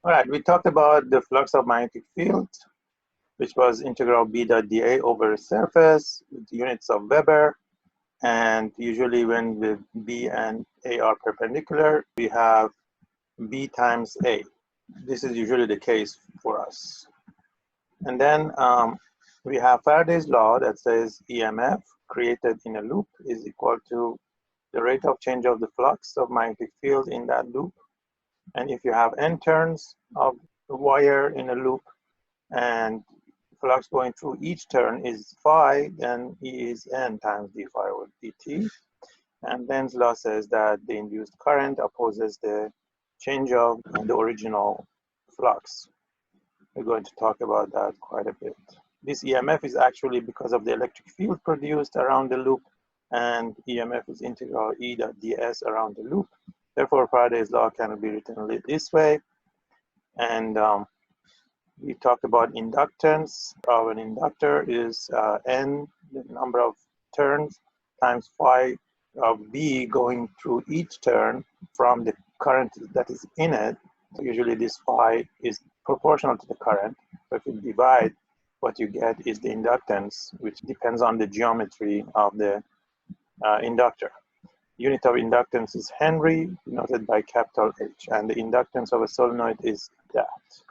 All right, we talked about the flux of magnetic field, which was integral B dot dA over surface with units of Weber. And usually when the B and A are perpendicular, we have B times A. This is usually the case for us. And then we have Faraday's law that says EMF created in a loop is equal to the rate of change of the flux of magnetic field in that loop. And if you have n turns of the wire in a loop and flux going through each turn is phi, then E is n times d phi over dt. And Lenz law says that the induced current opposes the change of the original flux. We're going to talk about that quite a bit. This EMF is actually because of the electric field produced around the loop, and EMF is integral E dot ds around the loop. Therefore, Faraday's law can be written this way. And we talked about inductance of an inductor is n, the number of turns, times phi of B going through each turn from the current that is in it. So usually this phi is proportional to the current. But if you divide, what you get is the inductance, which depends on the geometry of the inductor. Unit of inductance is Henry, denoted by capital H, and the inductance of a solenoid is that.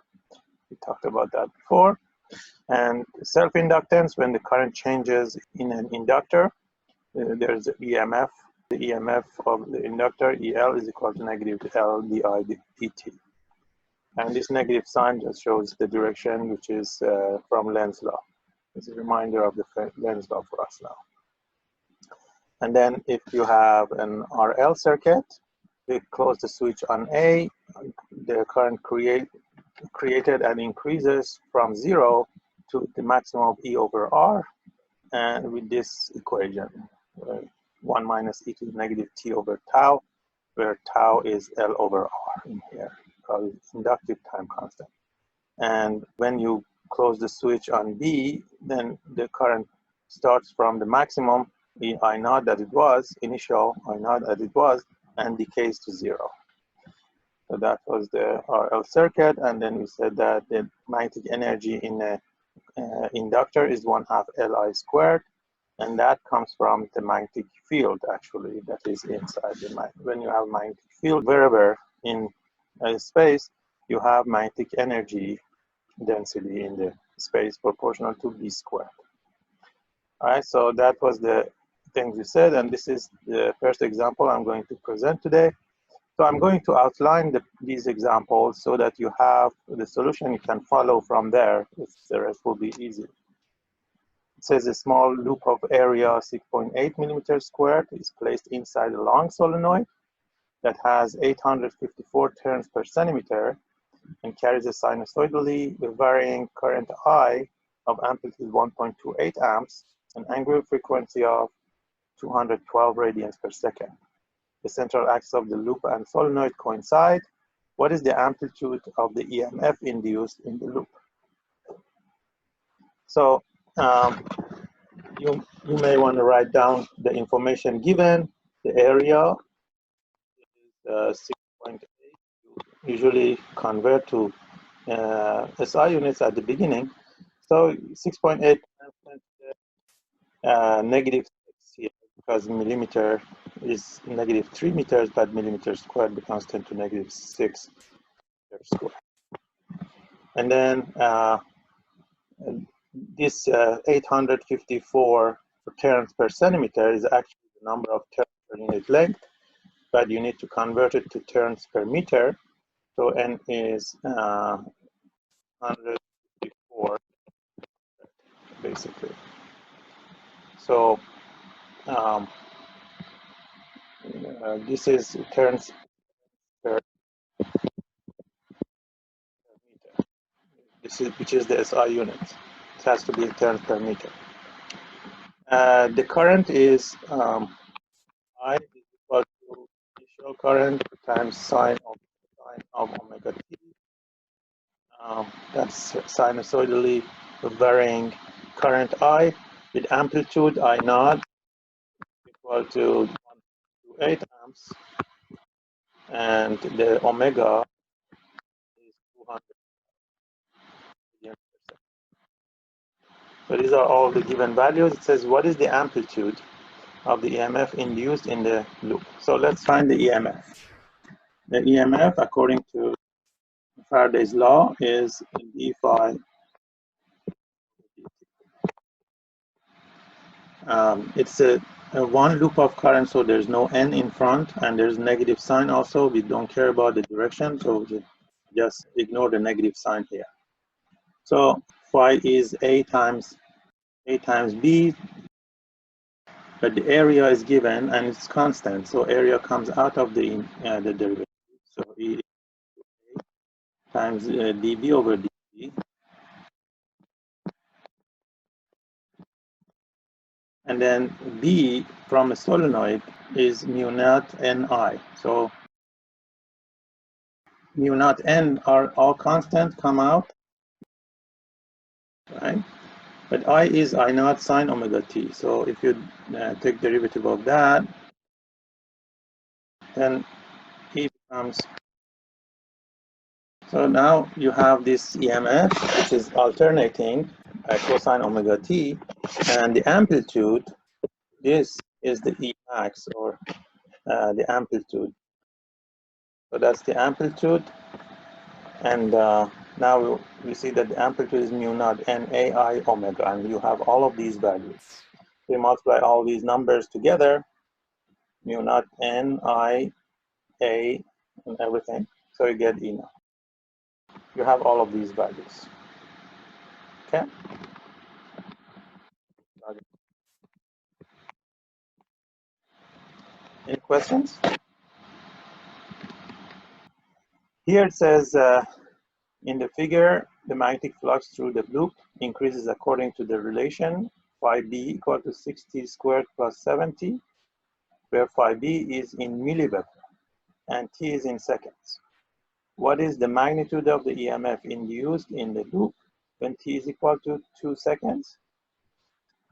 We talked about that before. And self-inductance, when the current changes in an inductor, there's EMF. The EMF of the inductor, EL, is equal to negative L di dt. And this negative sign just shows the direction, which is from Lenz law. It's a reminder of the Lenz law for us now. And then if you have an RL circuit, we close the switch on A, the current created and increases from 0 to the maximum of E over R, and with this equation, 1 minus e to the negative t over tau, where tau is L over R in here, called inductive time constant. And when you close the switch on B, then the current starts from the maximum I naught that it was, initial I naught that it was, and decays to 0. So that was the RL circuit, and then we said that the magnetic energy in a inductor is 1/2 Li squared, and that comes from the magnetic field actually that is inside the magnet. When you have magnetic field wherever in space, you have magnetic energy density in the space proportional to B squared. All right, so that was the things we said, and this is the first example I'm going to present today. So I'm going to outline these examples so that you have the solution you can follow from there. The rest will be easy. It says a small loop of area 6.8 millimeters squared is placed inside a long solenoid that has 854 turns per centimeter and carries a sinusoidally varying current I of amplitude 1.28 amps and angular frequency of 212 radians per second. The central axis of the loop and solenoid coincide. What is the amplitude of the EMF induced in the loop? So you may want to write down the information given. The area is 6.8. You usually convert to SI units at the beginning. So 6.8 negative 6 here, because millimeter is negative 3 meters, but millimeter squared becomes 10 to negative 6 meters squared. And then this 854 turns per centimeter is actually the number of turns per unit length, but you need to convert it to turns per meter. So N is 154, basically. So this is turns per meter. Which is the SI unit. It has to be in turns per meter. The current is I is equal to initial current times sine of omega t. That's sinusoidally varying current I with amplitude I naught equal to 1.28 amps, and the omega is So these are all the given values. It says, what is the amplitude of the EMF induced in the loop? So let's find the EMF. The EMF, according to Faraday's law, is d phi. It's a one loop of current, so there's no n in front, and there's negative sign also. We don't care about the direction, so just ignore the negative sign here. So phi is a times b, but the area is given and it's constant, so area comes out of the derivative. So E times dB over dt, and then B from a solenoid is mu naught Ni. So mu naught N are all constant, come out, right? But I is I naught sine omega t. So if you take derivative of that, then E becomes, so now you have this EMF, which is alternating cosine omega t, and the amplitude, this is the E max, or the amplitude. So that's the amplitude, and now we see that the amplitude is mu naught NAI omega, and you have all of these values. We multiply all these numbers together, mu naught NI, A, and everything, so you get E naught. You have all of these values. Okay? Any questions? Here it says, in the figure, the magnetic flux through the loop increases according to the relation phi b equal to 60 squared plus 70, where phi b is in milliweber and t is in seconds. What is the magnitude of the EMF induced in the loop when t is equal to 2 seconds?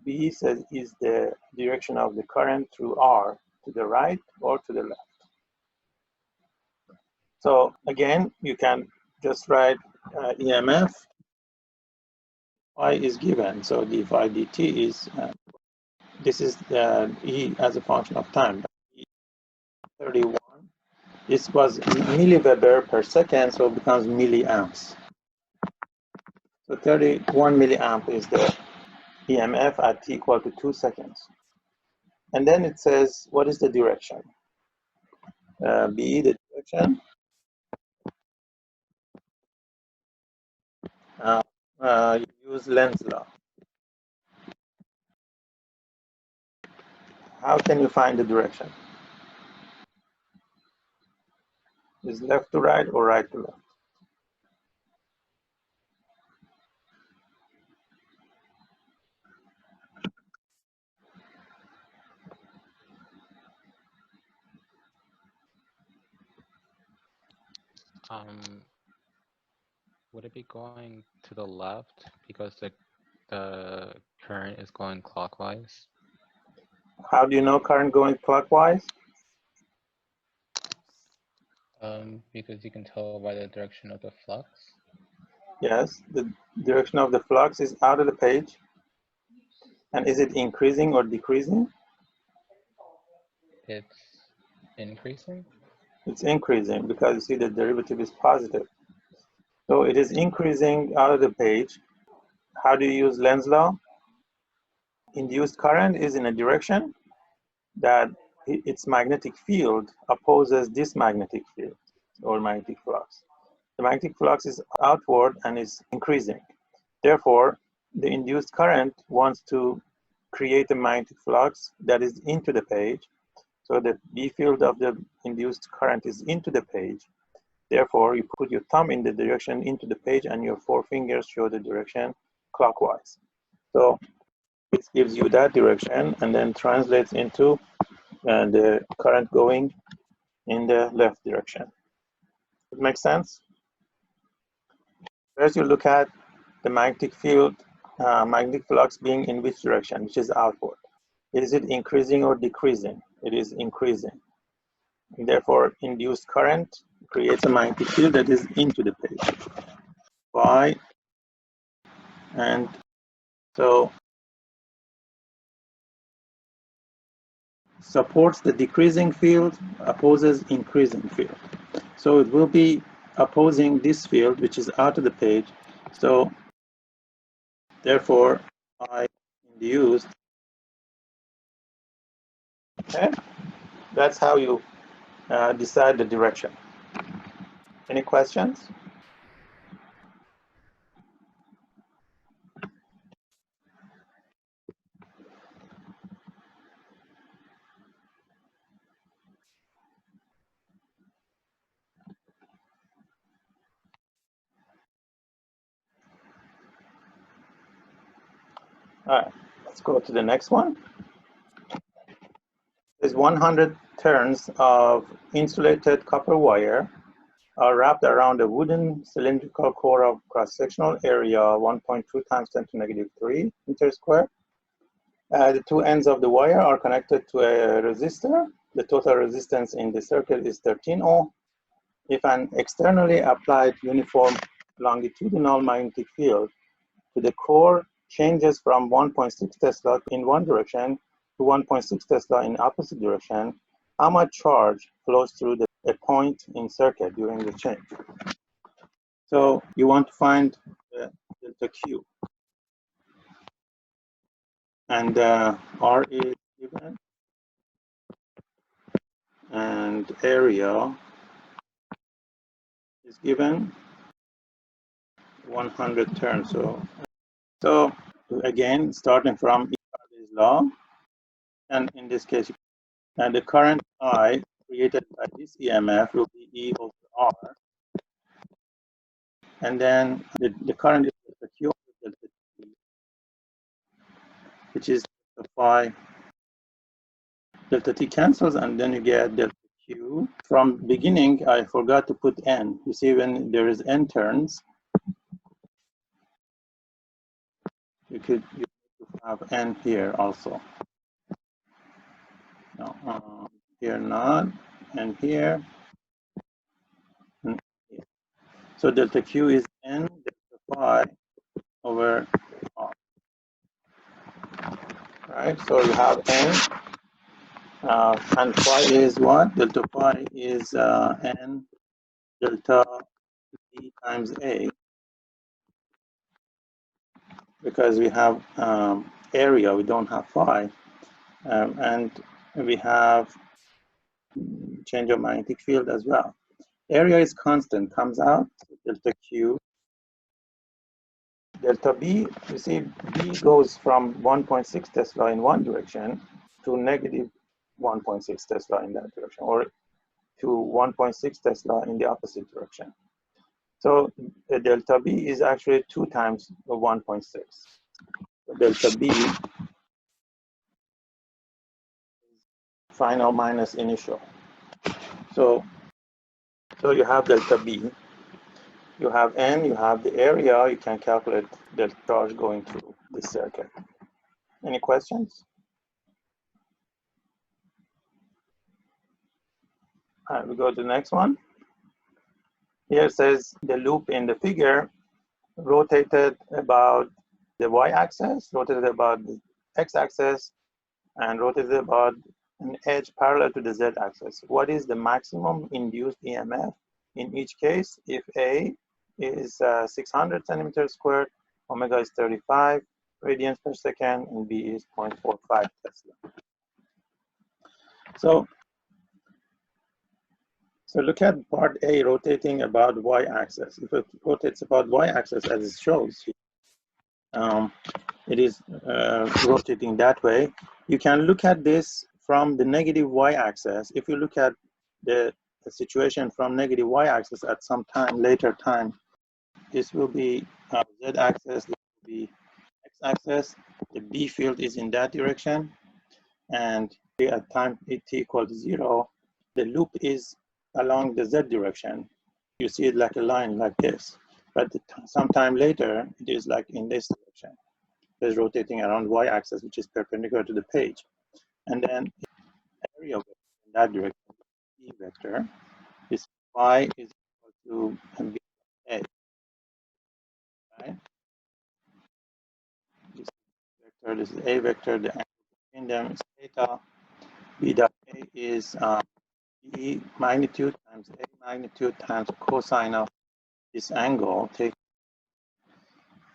B says is the direction of the current through R, to the right or to the left. So again, you can just write EMF. Phi is given, so d phi dt is, this is E as a function of time. 31. This was milliweber per second, so it becomes milliamps. So 31 milliamp is the EMF at t equal to 2 seconds. And then it says, what is the direction? B, the direction. You use Lenz law. How can you find the direction? Is left to right or right to left? Would it be going to the left because the current is going clockwise? How do you know current going clockwise? Because you can tell by the direction of the flux. Yes, the direction of the flux is out of the page. And is it increasing or decreasing? It's increasing? It's increasing because you see the derivative is positive. So it is increasing out of the page. How do you use Lenz law? Induced current is in a direction that its magnetic field opposes this magnetic field or magnetic flux. The magnetic flux is outward and is increasing. Therefore, the induced current wants to create a magnetic flux that is into the page. So the B field of the induced current is into the page. Therefore, you put your thumb in the direction into the page and your 4 fingers show the direction clockwise. So it gives you that direction and then translates into the current going in the left direction. It makes sense? First, you look at the magnetic field, magnetic flux being in which direction, which is outward. Is it increasing or decreasing? It is increasing. And therefore, induced current creates a magnetic field that is into the page. Phi and So supports the decreasing field, opposes increasing field. So it will be opposing this field, which is out of the page. So therefore, I induced. Okay, that's how you decide the direction. Any questions? All right, let's go to the next one. There's 100 turns of insulated copper wire are wrapped around a wooden cylindrical core of cross-sectional area 1.2 times 10 to negative 3 meters squared. The two ends of the wire are connected to a resistor. The total resistance in the circuit is 13 ohm. If an externally applied uniform longitudinal magnetic field to the core changes from 1.6 Tesla in one direction to 1.6 Tesla in opposite direction, how much charge flows through a point in circuit during the change? So you want to find the delta Q. And R is given, and area is given 100 turns. So again, starting from Faraday's law, and in this case, the current I created by this EMF will be E over R. And then the current is delta Q over delta T, which is delta phi. Delta T cancels, and then you get delta Q. From beginning, I forgot to put N. You see, when there is N turns, you have N here also. No, here not, and here, and here. So delta Q is N delta phi over R. Right, so you have N, and phi is what? Delta phi is N delta D times A, because we have area, we don't have phi, and we have change of magnetic field as well. Area is constant, comes out, delta Q. Delta B, you see, B goes from 1.6 Tesla in one direction to negative 1.6 Tesla in that direction, or to 1.6 Tesla in the opposite direction. So delta B is actually 2 times 1.6. Delta B is final minus initial. So you have delta B, you have N, you have the area, you can calculate the charge going through this circuit. Any questions? All right, we go to the next one. Here it says the loop in the figure rotated about the y-axis, rotated about the x-axis, and rotated about an edge parallel to the z-axis. What is the maximum induced EMF in each case if A is 600 centimeters squared, omega is 35 radians per second, and B is 0.45 Tesla? So look at part A rotating about y-axis. If it rotates about y-axis as it shows, it is rotating that way. You can look at this from the negative y-axis. If you look at the situation from negative y-axis at some time, later time, this will be z-axis, this will be x-axis. The B field is in that direction. And at time t equals 0, the loop is along the z direction. You see it like a line like this. But sometime later, it is like in this direction. It's rotating around y-axis, which is perpendicular to the page. And then area vector in that direction, E vector, is y is equal to B A. Right? vector, this is A vector, the angle between them is theta. B dot A is B magnitude times A magnitude times cosine of this angle, theta.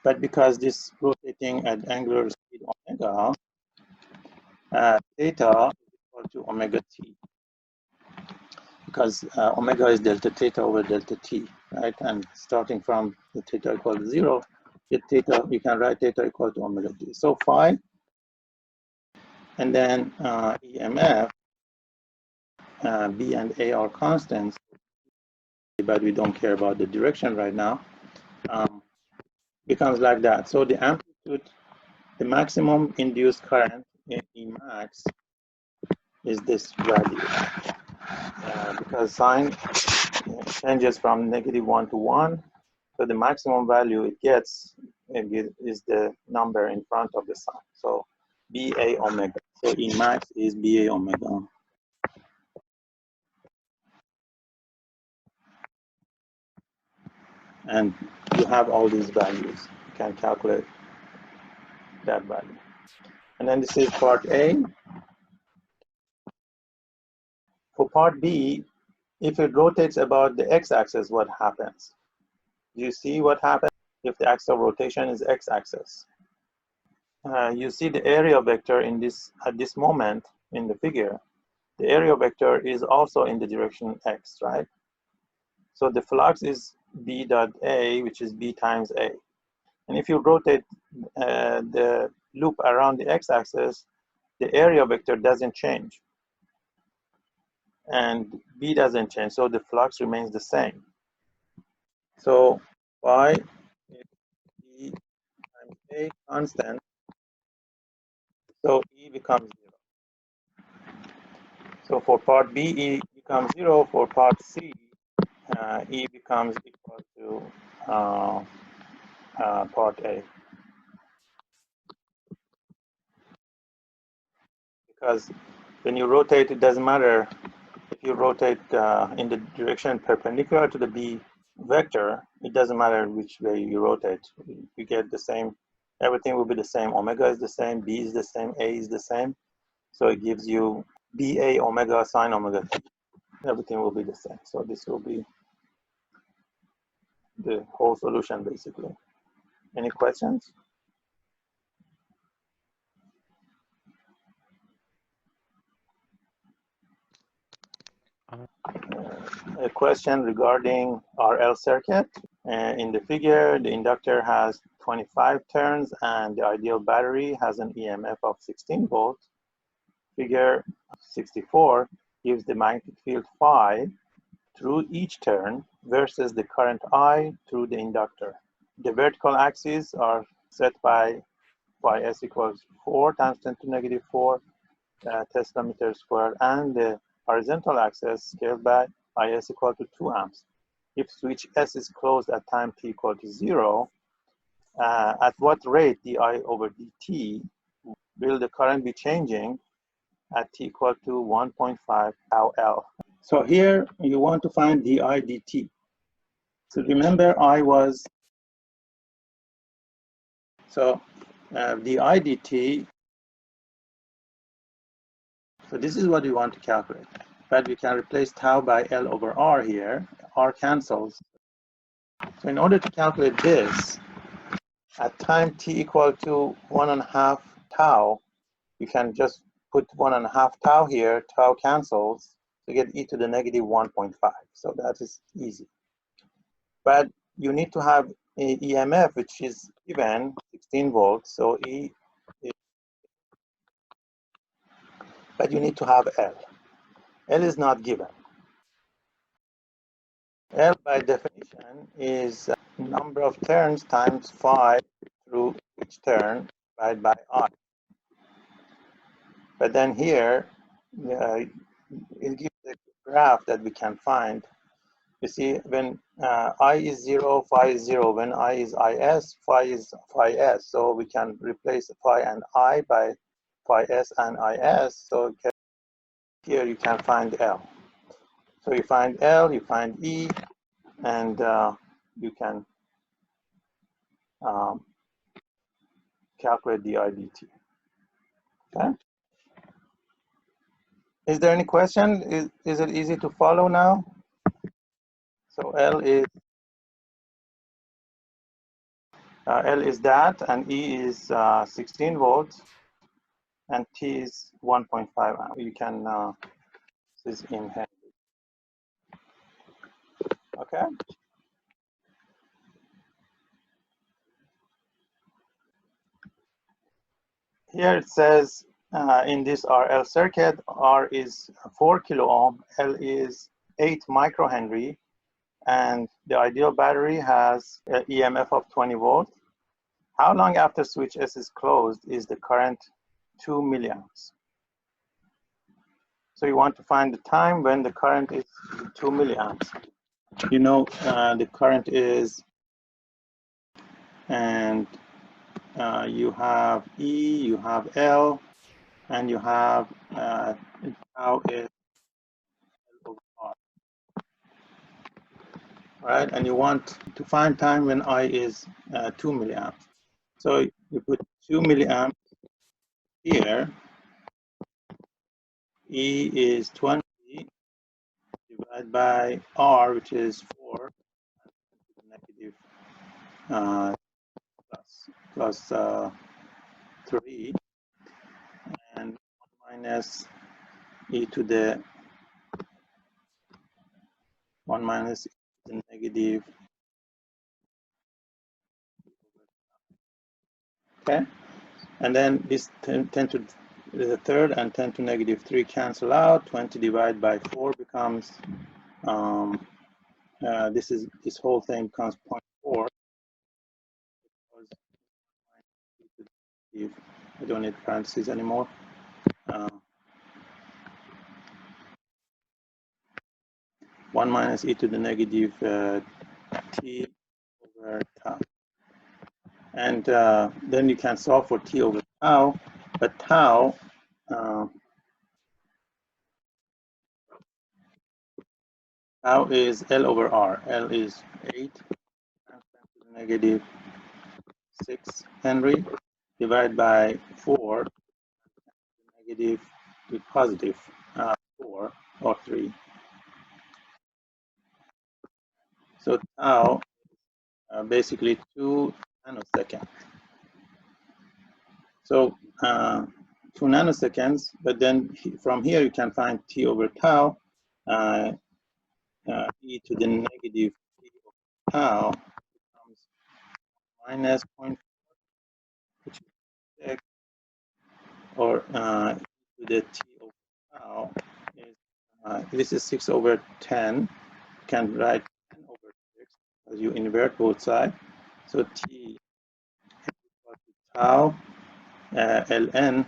But because this is rotating at angular speed omega, theta is equal to omega t, because omega is delta theta over delta t, right? And starting from the theta equal to 0, get theta, you can write theta equal to omega t. So phi, and then EMF, B and A are constants, but we don't care about the direction right now, becomes like that. So the amplitude, the maximum induced current in E max is this value, because sine changes from -1 to 1. So the maximum value it gets is the number in front of the sign. So BA omega. So E max is BA omega. And you have all these values. You can calculate that value. And then this is part A. For part B, if it rotates about the x-axis, what happens? Do you see what happens if the axis of rotation is x-axis? You see the area vector in this at this moment in the figure. The area vector is also in the direction x, right? So the flux is B dot A, which is B times A. And if you rotate the loop around the x-axis, the area vector doesn't change. And B doesn't change, so the flux remains the same. So phi is B times A constant, so E becomes 0. So for part B, E becomes 0. For part C, E becomes equal to part A. Because when you rotate, it doesn't matter if you rotate in the direction perpendicular to the B vector, it doesn't matter which way you rotate. You get the same, everything will be the same. Omega is the same, B is the same, A is the same. So it gives you BA omega sine omega t. Everything will be the same. So this will be the whole solution basically. Any questions? A question regarding RL circuit. In the figure, the inductor has 25 turns and the ideal battery has an EMF of 16 volts. Figure 64 gives the magnetic field phi through each turn versus the current I through the inductor. The vertical axes are set by phi s equals 4 times 10 to negative 4 Tesla meter squared, and the horizontal axis scaled by is equal to 2 amps. If switch S is closed at time t equal to 0, at what rate di over dt will the current be changing at t equal to 1.5 tau L? So here you want to find di dt. So remember I was, so di dt, so this is what we want to calculate. But we can replace tau by L over R here. R cancels. So in order to calculate this, at time t equal to 1.5 tau, you can just put 1.5 tau here, tau cancels, to get e to the negative 1.5. So that is easy. But you need to have a EMF, which is given 16 volts. So E is, but you need to have L. L is not given. L by definition is number of turns times phi through each turn divided by I. But then here, it gives a graph that we can find. You see, when I is 0, phi is 0. When I is IS, phi is phi S. So we can replace phi and I by phi S and IS. So here you can find L. So you find L, you find E, and you can calculate the IDT. Okay. Is there any question? Is it easy to follow now? So L is that, and E is 16 volts, and T is 1.5 amp. You can this is in Henry. Okay. Here it says in this RL circuit, R is 4 kilo ohm, L is 8 microhenry, and the ideal battery has an EMF of 20 volts. How long after switch S is closed is the current 2 milliamps? So you want to find the time when the current is 2 milliamps. You know the current is, and you have E, you have L, and you have tau is L over R. Right, and you want to find time when I is 2 milliamps. So you put 2 milliamps here. E is 20 divided by R, which is 4, negative plus 3, and 1 minus e to the 1 minus e to the negative. Okay, and then this 10 to the third and 10 to negative 3 cancel out. 20 divided by 4 becomes this whole thing becomes 0.4. I don't need parentheses anymore. 1 minus e to the negative t over tau. And then you can solve for t over tau, but tau is L over R. L is 8 times 10 to the negative 6 Henry divided by 4 negative to positive 4 or 3. So tau basically 2 nanoseconds. So 2 nanoseconds, but then from here you can find t over tau, e to the negative t over tau becomes minus 0.4, which is 6, or e to the t over tau is, this is 6 over 10. You can write 10 over 6 as you invert both sides. So t is equal to tau ln,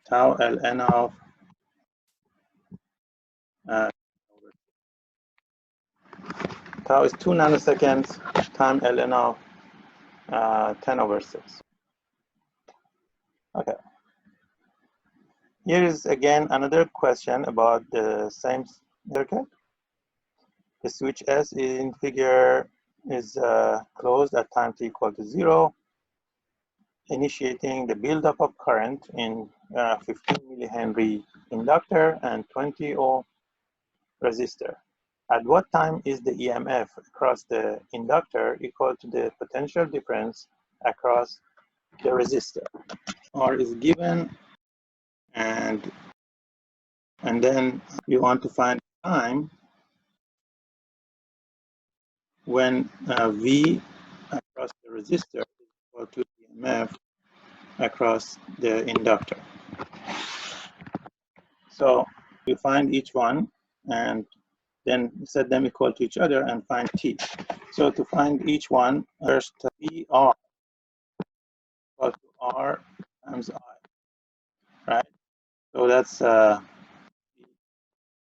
tau ln of tau is 2 nanoseconds time ln of 10 over 6. Okay. Here is again another question about the same circuit. The switch S in figure is closed at time t equal to 0, initiating the buildup of current in 15 millihenry inductor and 20 ohm resistor. At what time is the EMF across the inductor equal to the potential difference across the resistor? R is given, and then we want to find time when V across the resistor is equal to EMF across the inductor. So you find each one and then set them equal to each other and find T. So to find each one, first VR equal to R times I, right? So that's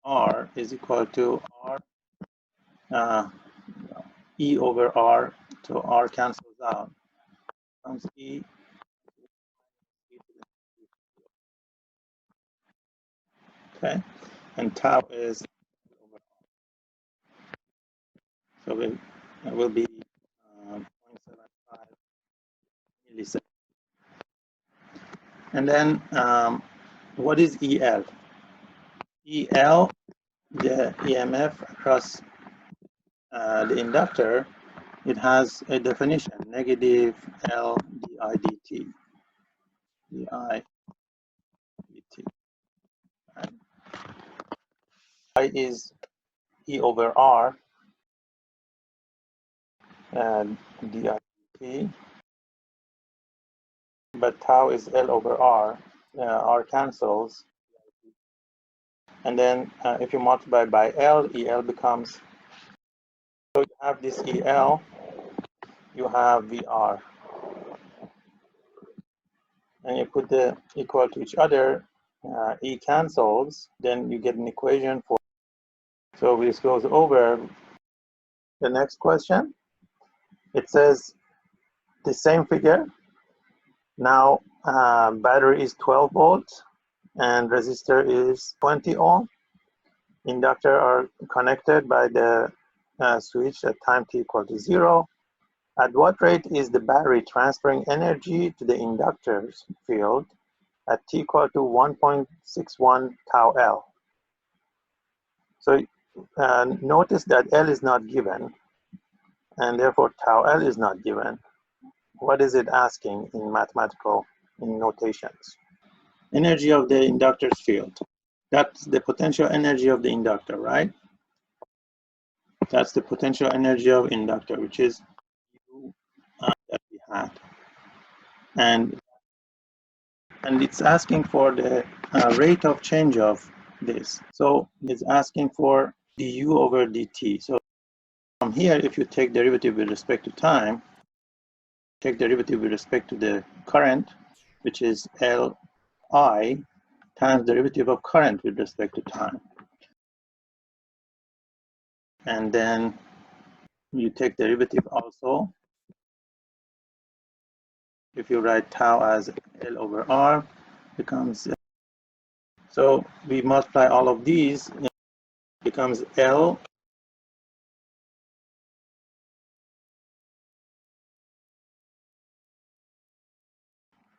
R is equal to R E over R, so R cancels out. Comes E. Okay, and tau is over R. So it will be 0.75 milliseconds. And then what is EL? EL, the EMF across the inductor, it has a definition, negative L di dt. Di dt. I is E over R and di dt, but tau is L over R. R cancels. And then if you multiply by L, EL becomes, so you have this EL, you have VR. And you put the equal to each other, E cancels, then you get an equation for, so this goes over the next question. It says the same figure. Now battery is 12 volts and resistor is 20 ohm. Inductor are connected by the switch at time t equal to 0. At what rate is the battery transferring energy to the inductor's field at t equal to 1.61 tau L? So notice that L is not given, and therefore tau L is not given. What is it asking in mathematical notations? Energy of the inductor's field. That's the potential energy of the inductor, right? That's the potential energy of inductor, which is U that we had. And it's asking for the rate of change of this. So it's asking for du over dt. So from here, if you take derivative with respect to time, take derivative with respect to the current, which is Li times derivative of current with respect to time. And then you take derivative also. If you write tau as L over R, becomes, so we multiply all of these, it becomes L.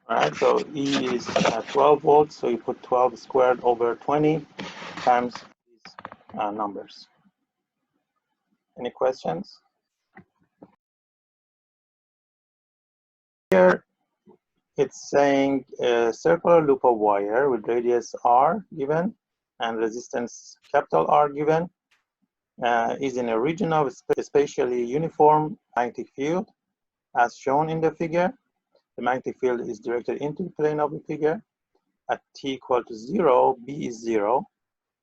All right, so E is 12 volts, so you put 12 squared over 20 times these numbers. Any questions? Here, it's saying a circular loop of wire with radius R given and resistance capital R given is in a region of spatially uniform magnetic field as shown in the figure. The magnetic field is directed into the plane of the figure. At t equal to 0, B is 0.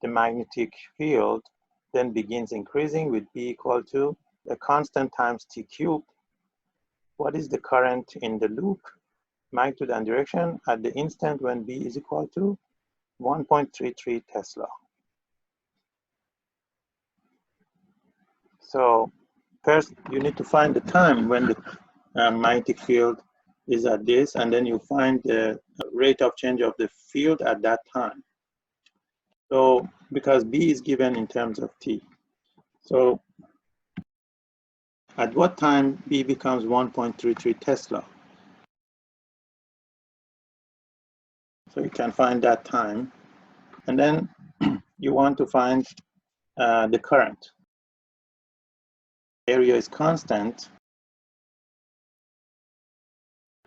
The magnetic field then begins increasing with B equal to a constant times T cubed. What is the current in the loop? Magnitude and direction at the instant when B is equal to 1.33 Tesla. So first you need to find the time when the magnetic field is at this, and then you find the rate of change of the field at that time. So because B is given in terms of T. So at what time B becomes 1.33 Tesla? So you can find that time. And then you want to find the current. Area is constant.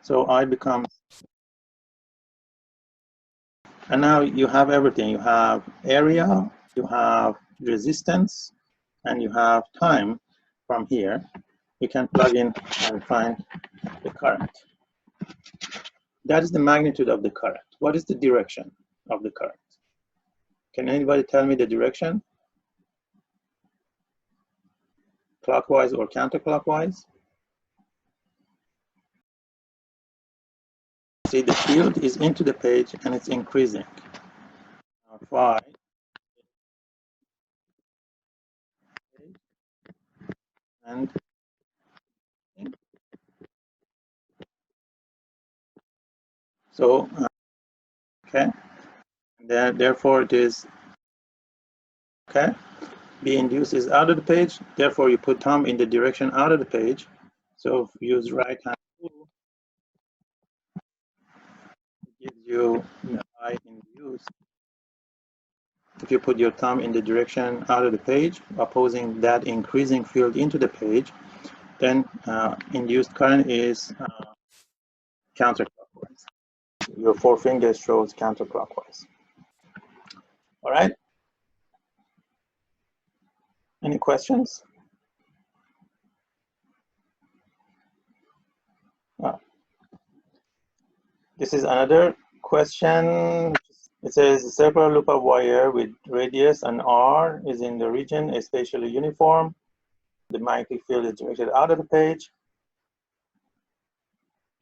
So I becomes, and now you have everything. You have area, you have resistance, and you have time from here. You can plug in and find the current. That is the magnitude of the current. What is the direction of the current? Can anybody tell me the direction? Clockwise or counterclockwise? See, the field is into the page and it's increasing. Phi and so okay, and therefore it is okay. B induced is out of the page, therefore you put thumb in the direction out of the page. So if you use right hand rule, it gives you I induced. If you put your thumb in the direction out of the page, opposing that increasing field into the page, then induced current is counterclockwise. Your forefinger shows counterclockwise. All right. Any questions? This is another question. It says a circular loop of wire with radius and R is in the region spatially uniform. The magnetic field is directed out of the page.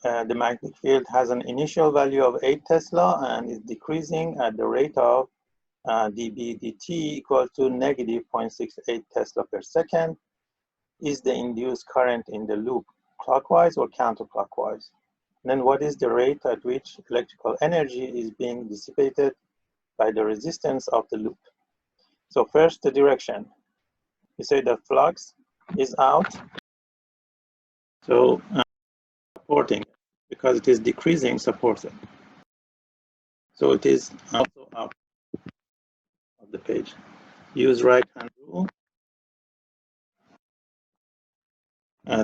The magnetic field has an initial value of 8 Tesla and is decreasing at the rate of dB dt equal to negative 0.68 Tesla per second. Is the induced current in the loop clockwise or counterclockwise? And then what is the rate at which electrical energy is being dissipated by the resistance of the loop? So first, the direction. You say the flux is out. So supporting, because it is decreasing, supports it. So it is also out of the page. Use right hand rule.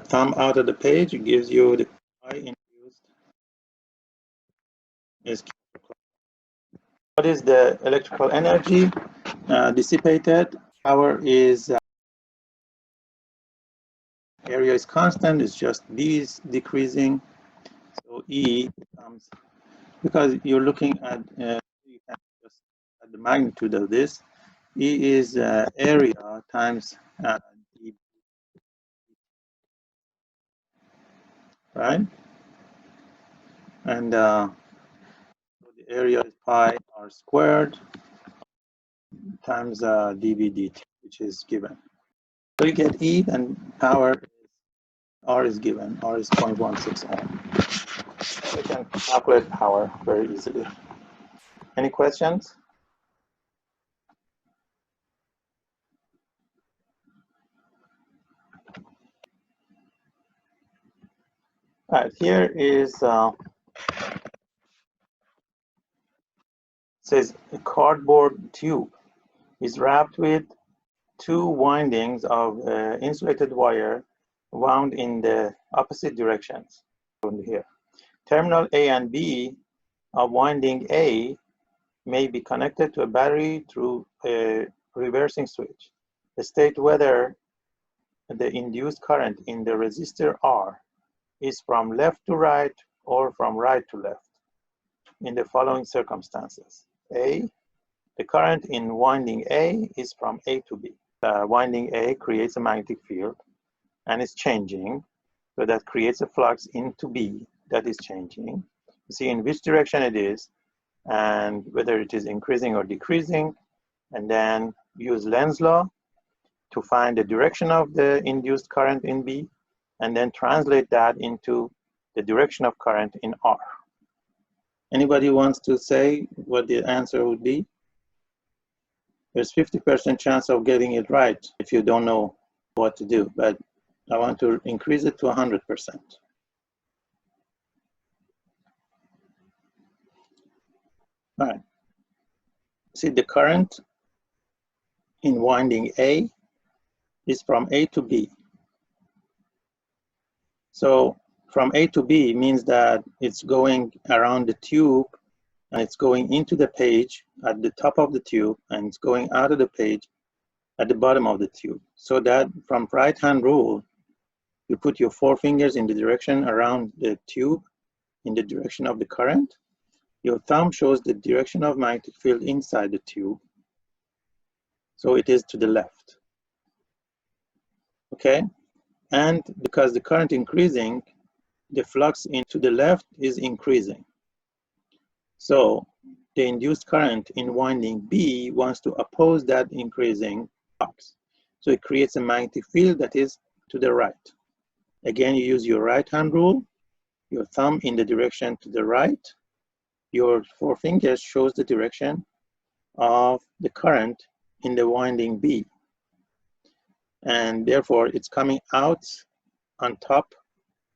Thumb out of the page gives you the I induced is counterclockwise. What is the electrical energy dissipated? Power is area is constant. It's just B is decreasing. So E becomes, because you're looking at you can just at the magnitude of this. E is area times D, right? And so the area is pi r squared times dV dt, which is given. So you get E, and power is R is given. R is 0.16 ohm. So you can calculate power very easily. Any questions? All right, here is says a cardboard tube is wrapped with 2 windings of insulated wire wound in the opposite directions. Here, terminal A and B of winding A may be connected to a battery through a reversing switch. State whether the induced current in the resistor R is from left to right or from right to left in the following circumstances. A, the current in winding A is from A to B. Winding A creates a magnetic field and is changing, so that creates a flux into B that is changing. You see in which direction it is and whether it is increasing or decreasing, and then use Lenz Law to find the direction of the induced current in B, and then translate that into the direction of current in R. Anybody wants to say what the answer would be? There's 50% chance of getting it right if you don't know what to do, but I want to increase it to 100%. All right. See, the current in winding A is from A to B. So from A to B means that it's going around the tube and it's going into the page at the top of the tube and it's going out of the page at the bottom of the tube. So that from right hand rule, you put your 4 fingers in the direction around the tube in the direction of the current. Your thumb shows the direction of magnetic field inside the tube. So it is to the left. Okay? And because the current increasing, the flux into the left is increasing. So the induced current in winding B wants to oppose that increasing flux. So it creates a magnetic field that is to the right. Again, you use your right hand rule, your thumb in the direction to the right, your 4 fingers shows the direction of the current in the winding B. And therefore, it's coming out on top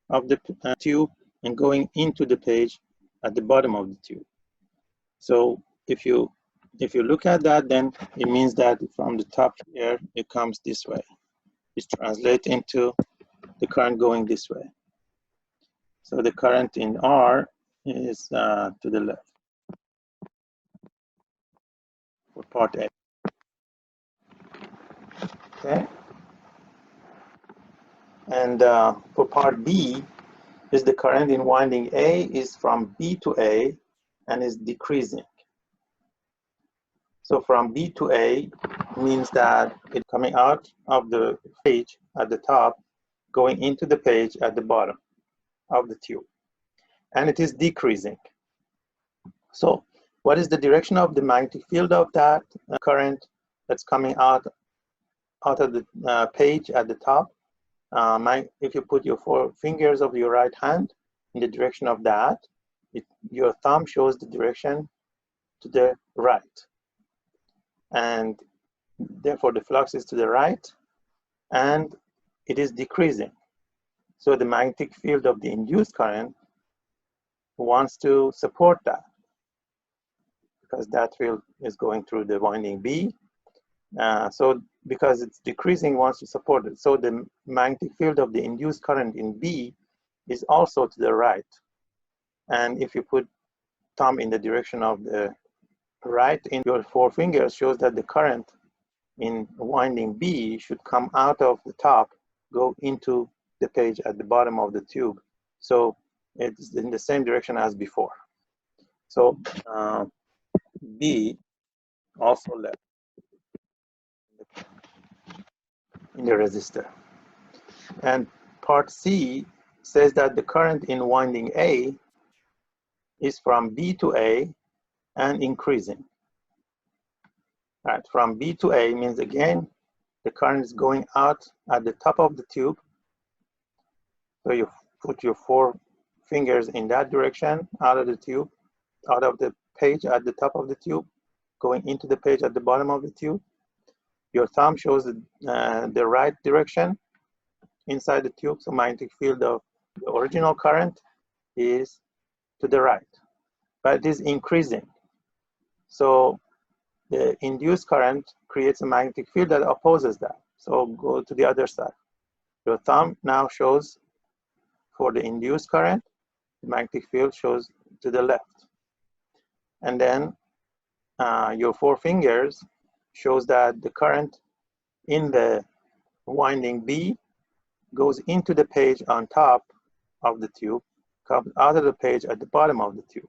of the tube and going into the page at the bottom of the tube. So if you look at that, then it means that from the top here, it comes this way. It translates into the current going this way. So the current in R is to the left for part A. Okay. And for part B, is the current in winding A is from B to A and is decreasing. So from B to A means that it's coming out of the page at the top, going into the page at the bottom of the tube. And it is decreasing. So what is the direction of the magnetic field of that current that's coming out of the page at the top? If you put your 4 fingers of your right hand in the direction of that, your thumb shows the direction to the right. And therefore the flux is to the right and it is decreasing. So the magnetic field of the induced current wants to support that because that field is going through the winding B. So because it's decreasing, wants to support it. So the magnetic field of the induced current in B is also to the right. And if you put thumb in the direction of the right, in your 4 fingers shows that the current in winding B should come out of the top, go into the page at the bottom of the tube. So it's in the same direction as before. So B also left in the resistor. And part C says that the current in winding A is from B to A and increasing. Right, from B to A means again, the current is going out at the top of the tube. So you put your 4 fingers in that direction, out of the tube, out of the page at the top of the tube, going into the page at the bottom of the tube. Your thumb shows the right direction inside the tube. So magnetic field of the original current is to the right, but it is increasing. So the induced current creates a magnetic field that opposes that. So go to the other side. Your thumb now shows for the induced current, the magnetic field shows to the left. And then your 4 fingers shows that the current in the winding B goes into the page on top of the tube, comes out of the page at the bottom of the tube.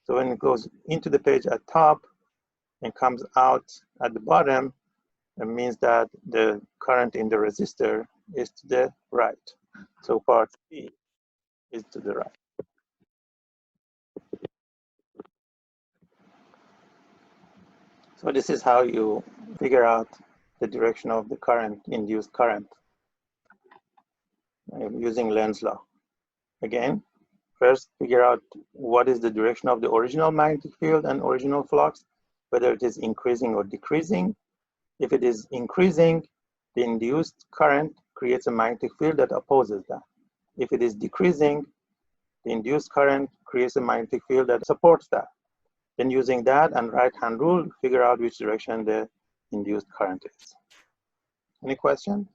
So when it goes into the page at top and comes out at the bottom, it means that the current in the resistor is to the right. So part B is to the right. So this is how you figure out the direction of the current, induced current, using Lenz law. Again, first figure out what is the direction of the original magnetic field and original flux, whether it is increasing or decreasing. If it is increasing, the induced current creates a magnetic field that opposes that. If it is decreasing, the induced current creates a magnetic field that supports that. Then using that and right-hand rule, figure out which direction the induced current is. Any question?